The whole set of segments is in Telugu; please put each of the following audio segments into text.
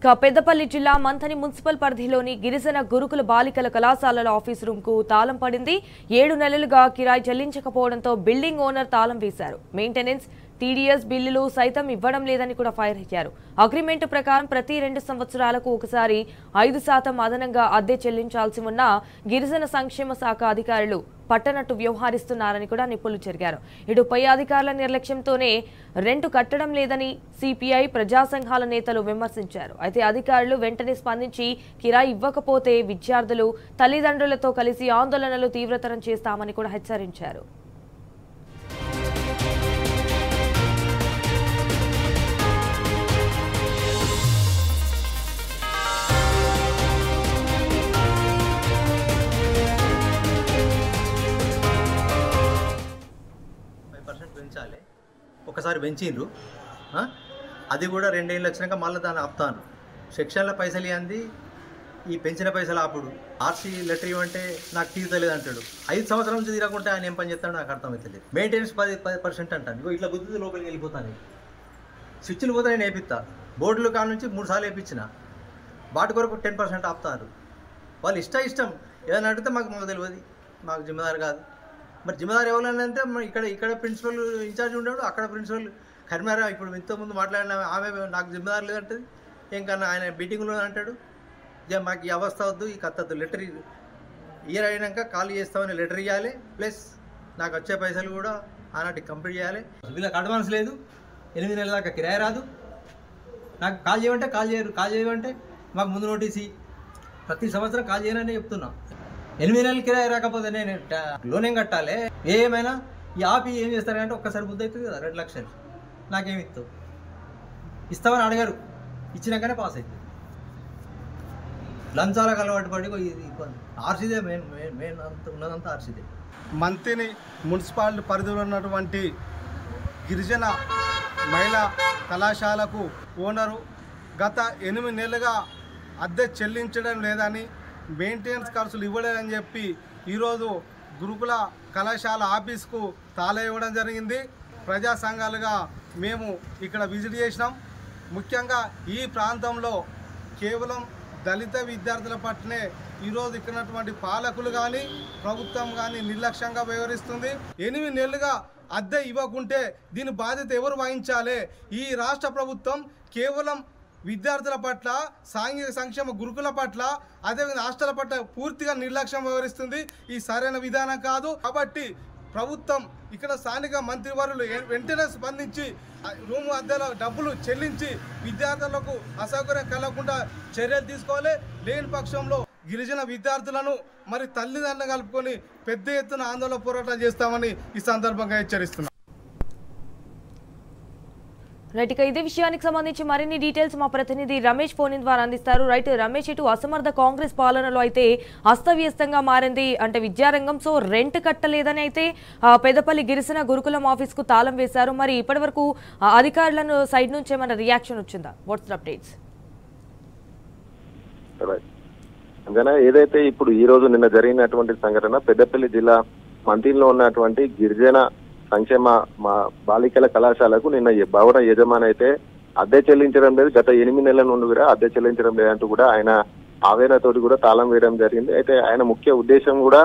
పెద్దపల్లి జిల్లా మంథని మున్సిపల్ పరిధిలోని గిరిజన గురుకుల బాలికల కళాశాలల ఆఫీస్ రూమ్ కు తాళం పడింది. 7 నెలలుగా కిరాయి చెల్లించకపోవడంతో బిల్డింగ్ ఓనర్ తాళం వేశారు. మెయింటెనెన్స్ టీడీఎస్ బిల్లులు సైతం ఇవ్వడం లేదని కూడా ఫైర్ అయ్యారు. అగ్రిమెంట్ ప్రకారం ప్రతి 2 సంవత్సరాలకు ఒకసారి 5% అదనంగా అద్దె చెల్లించాల్సి ఉన్న గిరిజన సంక్షేమ శాఖ అధికారులు పట్టనట్టు వ్యవహరిస్తున్నారని కూడా నిప్పులు చెరిగారు. ఇటు పై అధికారుల నిర్లక్ష్యంతోనే రెంటు కట్టడం లేదని సిపిఐ ప్రజా సంఘాల నేతలు విమర్శించారు. అయితే అధికారులు వెంటనే స్పందించి కిరాయి ఇవ్వకపోతే విద్యార్థులు తల్లిదండ్రులతో కలిసి ఆందోళనలు తీవ్రతరం చేస్తామని కూడా హెచ్చరించారు. పెంచాలి, ఒకసారి పెంచిండ్రు, అది కూడా 2 ఏళ్ళు వచ్చినాక మళ్ళీ దాన్ని ఆపుతాను. సెక్షన్ల పైసలు ఇవ్వండి, ఈ పెంచిన పైసలు ఆపుడు. ఆర్సీ లెటర్ ఇవ్వంటే నాకు తీర్చలేదు అంటాడు. 5 సంవత్సరాల నుంచి తీరకుంటే ఆయన ఏం పని చేస్తాడో నాకు అర్థమవుతుంది. మెయింటెనెన్స్ 10% అంటాను. ఇగో ఇట్లా గుర్తు లోపలికి వెళ్ళిపోతాను. స్విచ్లు పోతే నేను వేపిస్తా. బోర్డులు కాడ నుంచి 3 సార్లు వేయించిన. వాటి కొరకు 10% ఆపుతారు. వాళ్ళు ఇష్టం ఏదైనా అడిగితే మాకు తెలియదు, మాకు జిమ్మదారు కాదు. మరి జిమ్మదారు ఎవరంటే ఇక్కడ ప్రిన్సిపల్ ఇన్ఛార్జ్ ఉన్నాడు, అక్కడ ప్రిన్సిపల్ కరిమారా ఇప్పుడు ఇంతకుముందు మాట్లాడిన ఆమె నాకు జిమ్మదారు లేదంటది. ఇంకన్నా ఆయన మీటింగ్లో అంటాడు, మాకు ఈ అవస్థ వద్దు, ఈ కత్తద్దు, లెటర్ ఇయర్ అయినాక కాల్ చేస్తామని లెటర్ ఇవ్వాలి, ప్లస్ నాకు వచ్చే పైసలు కూడా ఆనాటికి కంప్లీట్ చేయాలి. వీళ్ళకి అడ్వాన్స్ లేదు, 8 నెలల దాకా కిరాయి రాదు. నాకు కాల్ చేయమంటే కాల్ చేయరు, కాల్ చేయమంటే మాకు ముందు నోటీస్ ప్రతి సంవత్సరం కాల్ చేయనని చెప్తున్నా. 8 నెలలు కిరాయి రాకపోతే నేను లోన్ ఏం కట్టాలి? ఏమైనా ఈ ఆపి ఏం చేస్తారంటే ఒక్కసారి బుద్ధి అవుతుంది కదా, 2 లక్షలు నాకేమి ఇస్తావు? ఇస్తామని అడగారు, ఇచ్చినాకనే పాస్ అవుతుంది. లంచాలకు అలవాటు పడి ఇబ్బంది. ఆర్సీదే మెయిన్ ఉన్నదంతా ఆర్సీదే. మంథని మున్సిపాలిటీ పరిధిలో ఉన్నటువంటి గిరిజన మహిళా కళాశాలకు ఓనరు గత 8 నెలలుగా అద్దె చెల్లించడం లేదని, మెయింటెనెన్స్ ఖర్చులు ఇవ్వలేదని చెప్పి ఈరోజు గురుకుల కళాశాల ఆఫీస్కు తాళం ఇవ్వడం జరిగింది. ప్రజా సంఘాలుగా మేము ఇక్కడ విజిట్ చేసినాం. ముఖ్యంగా ఈ ప్రాంతంలో కేవలం దళిత విద్యార్థుల పట్లనే ఈరోజు ఇక్కడటువంటి పాలకులు కానీ ప్రభుత్వం కానీ నిర్లక్ష్యంగా వ్యవహరిస్తుంది. 8 నెలలుగా అద్దె ఇవ్వకుంటే దీని బాధ్యత ఎవరు వహించాలి? ఈ రాష్ట్ర ప్రభుత్వం కేవలం విద్యార్థుల పట్ల, సాంఘిక సంక్షేమ గురుకుల పట్ల, అదేవిధంగా హాస్టల్ పట్ల పూర్తిగా నిర్లక్ష్యం వ్యవహరిస్తుంది. ఈ సరైన విధానం కాదు. కాబట్టి ప్రభుత్వం ఇక్కడ స్థానిక మంత్రివర్యులు వెంటనే స్పందించి రూము అద్దెల డబ్బులు చెల్లించి విద్యార్థులకు అసౌకర్యం కలగకుండా చర్యలు తీసుకోవాలి. లేని పక్షంలో గిరిజన విద్యార్థులను మరి తల్లిదండ్రులను కలుపుకొని పెద్ద ఎత్తున ఆందోళన పోరాటం చేస్తామని ఈ సందర్భంగా హెచ్చరిస్తున్నాం. రైట్, ఇక ఇదే విషయానికి సంబంధించి మరిన్ని డీటెయిల్స్ మా ప్రతినిధి రమేష్ ఫోన్ ద్వారా అందిస్తారు. రైట్ రమేష్, ఇటు అసమర్థ కాంగ్రెస్ పాలనలో అయితే అస్తవ్యస్తంగా మారింది అంటే విద్యారంగం. సో రెంట్ కట్టలేదని అయితే పెద్దపల్లి గిరిజన గురుకులం ఆఫీస్ కు తాళం వేశారు. మరి ఇప్పటి వరకు అధికారులను సైడ్ నుంచి ఏమైనా రియాక్షన్ వచ్చిందా? What's the updates? ఏదైతే ఇప్పుడు ఈ రోజు నిన్న జరిగినటువంటి సంఘటన పెద్దపల్లి జిల్లా మంథిలో ఉన్నటువంటి గిరిజన సంక్షేమ బాలికల కళాశాలకు నిన్న భవన యజమాని అయితే అద్దె చెల్లించడం లేదు, గత 8 నెలల నుండి కూడా అద్దె చెల్లించడం లేదంటూ కూడా ఆయన ఆవేదనతోటి కూడా తాళం వేయడం జరిగింది. అయితే ఆయన ముఖ్య ఉద్దేశం కూడా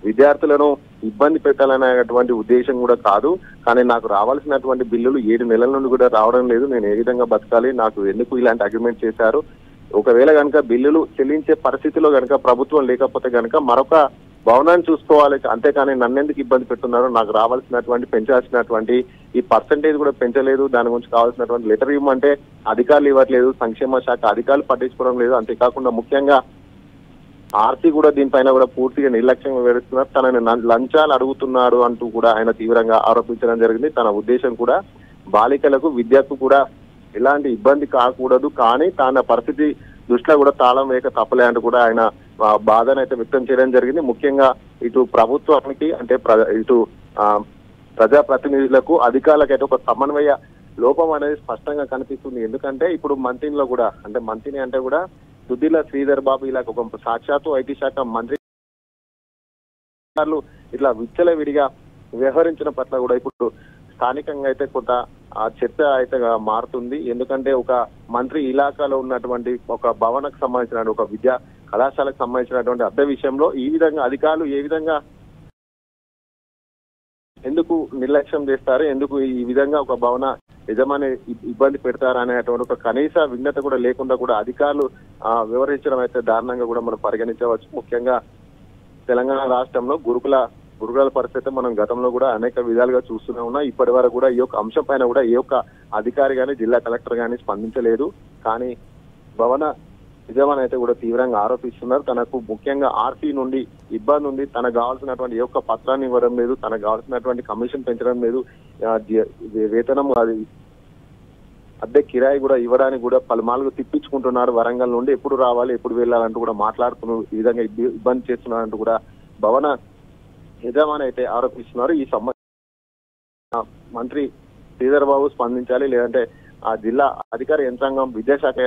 విద్యార్థులను ఇబ్బంది పెట్టాలనేటువంటి ఉద్దేశం కూడా కాదు, కానీ నాకు రావాల్సినటువంటి బిల్లులు 7 నెలల నుండి కూడా రావడం లేదు, నేను ఏ విధంగా బతకాలి, నాకు ఎందుకు ఇలాంటి అగ్రిమెంట్ చేశారు, ఒకవేళ కనుక బిల్లులు చెల్లించే పరిస్థితిలో కనుక ప్రభుత్వం లేకపోతే కనుక మరొక భవనాన్ని చూసుకోవాలి, అంతేకాని నన్నెందుకు ఇబ్బంది పెడుతున్నారు, నాకు రావాల్సినటువంటి పెంచాల్సినటువంటి ఈ పర్సంటేజ్ కూడా పెంచలేదు, దాని గురించి కావాల్సినటువంటి లెటర్ ఇవ్వమంటే అధికారులు ఇవ్వట్లేదు, సంక్షేమ శాఖ అధికారులు పట్టించుకోవడం లేదు, అంతేకాకుండా ముఖ్యంగా ఆర్సీ కూడా దీనిపైన కూడా పూర్తిగా నిర్లక్ష్యంగా వ్యవహరిస్తున్నారు, తనని లంచాలు అడుగుతున్నారు అంటూ కూడా ఆయన తీవ్రంగా ఆరోపించడం జరిగింది. తన ఉద్దేశం కూడా బాలికలకు విద్యకు కూడా ఎలాంటి ఇబ్బంది కాకూడదు, కానీ తన పరిస్థితి దృష్టిలో కూడా తాళం వేయక తప్పలే అంటూ కూడా ఆయన బాధను అయితే వ్యక్తం చేయడం జరిగింది. ముఖ్యంగా ఇటు ప్రభుత్వానికి అంటే ఇటు ప్రజాప్రతినిధులకు అధికారులకైతే ఒక సమన్వయ లోపం అనేది స్పష్టంగా కనిపిస్తుంది. ఎందుకంటే ఇప్పుడు మంథిలో కూడా అంటే మంథిని అంటే కూడా దుద్దిల శ్రీధర్ బాబు ఇలా ఒక సాక్షాత్తు ఐటీ శాఖ మంత్రి ఇట్లా విచ్చలవిడిగా వ్యవహరించిన పట్ల కూడా ఇప్పుడు స్థానికంగా అయితే కొంత ఆ చర్చ అయితే మారుతుంది. ఎందుకంటే ఒక మంత్రి ఇలాకాలో ఉన్నటువంటి ఒక భవనకు సంబంధించిన ఒక విద్యా కళాశాలకు సంబంధించినటువంటి అద్దె విషయంలో ఈ విధంగా అధికారులు ఏ విధంగా ఎందుకు నిర్లక్ష్యం చేస్తారు, ఎందుకు ఈ విధంగా ఒక భవన యజమాని ఇబ్బంది పెడతారు అనేటువంటి ఒక కనీస విఘ్నత కూడా లేకుండా కూడా అధికారులు వివరించడం అయితే దారుణంగా కూడా మనం పరిగణించవచ్చు. ముఖ్యంగా తెలంగాణ రాష్ట్రంలో గురుకులాల పరిస్థితి మనం గతంలో కూడా అనేక విధాలుగా చూస్తూనే ఉన్నాం. ఇప్పటి వరకు కూడా ఈ యొక్క అంశం పైన కూడా ఏ ఒక్క అధికారి కానీ జిల్లా కలెక్టర్ కానీ స్పందించలేదు. కానీ భవన యజమాని అయితే కూడా తీవ్రంగా ఆరోపిస్తున్నారు. తనకు ముఖ్యంగా ఆర్సీ నుండి ఇబ్బంది ఉంది, తనకు కావాల్సినటువంటి ఏ ఒక్క పత్రాన్ని ఇవ్వడం లేదు, తనకు కావాల్సినటువంటి కమిషన్ పెంచడం లేదు, వేతనం అది అద్దె కిరాయి కూడా ఇవ్వడానికి కూడా పలుమార్లు తిప్పించుకుంటున్నారు. వరంగల్ నుండి ఎప్పుడు రావాలి ఎప్పుడు వెళ్ళాలంటూ కూడా మాట్లాడుతున్నారు, ఈ విధంగా ఇబ్బంది చేస్తున్నారంటూ కూడా భవన యజమాని అయితే ఆరోపిస్తున్నారు. ఈ మంత్రి శ్రీధర్ బాబు స్పందించాలి, లేదంటే ఆ జిల్లా అధికార యంత్రాంగం విద్యాశాఖ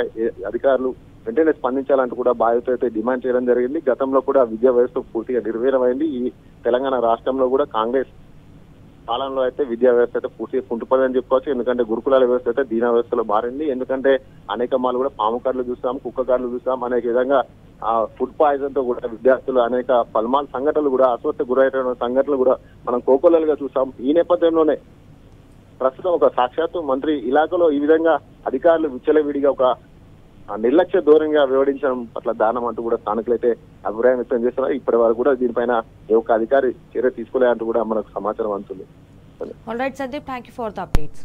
అధికారులు వెంటనే స్పందించాలంటూ కూడా బాధ్యత అయితే డిమాండ్ చేయడం జరిగింది. గతంలో కూడా విద్యా వ్యవస్థ పూర్తిగా నిర్వీర్యమైంది. ఈ తెలంగాణ రాష్ట్రంలో కూడా కాంగ్రెస్ పాలనలో అయితే విద్యా వ్యవస్థ అయితే పూర్తిగా కుంటుపడని చెప్పుకోవచ్చు. ఎందుకంటే గురుకులాల వ్యవస్థ అయితే దీనా వ్యవస్థలో మారింది. ఎందుకంటే అనేక మార్లు కూడా పాము కార్లు చూస్తాం, కుక్క కార్లు చూస్తాం, అనేక విధంగా ఫుడ్ పాయిజన్ తో కూడా విద్యార్థులు అనేక పల్మాల్ సంఘటనలు కూడా అస్వస్థ గురైన సంఘటనలు కూడా మనం కోకొల్లలుగా చూస్తాం. ఈ నేపథ్యంలోనే ప్రస్తుతం ఒక సాక్షాత్తు మంత్రి ఇలాకాలో ఈ విధంగా అధికారులు విచ్చలవిడిగా ఒక నిర్లక్ష్య ధోరణిగా వివరించడం పట్ల దారుణం అంటూ కూడా స్థానికులైతే అభిప్రాయం వ్యక్తం చేస్తున్నారు. ఇప్పటి వరకు కూడా దీనిపైన ఏ ఒక్క అధికారి చర్య తీసుకోలేదంటూ కూడా మనకు సమాచారం అందుతుంది. All right, Sandeep, thank you for the updates.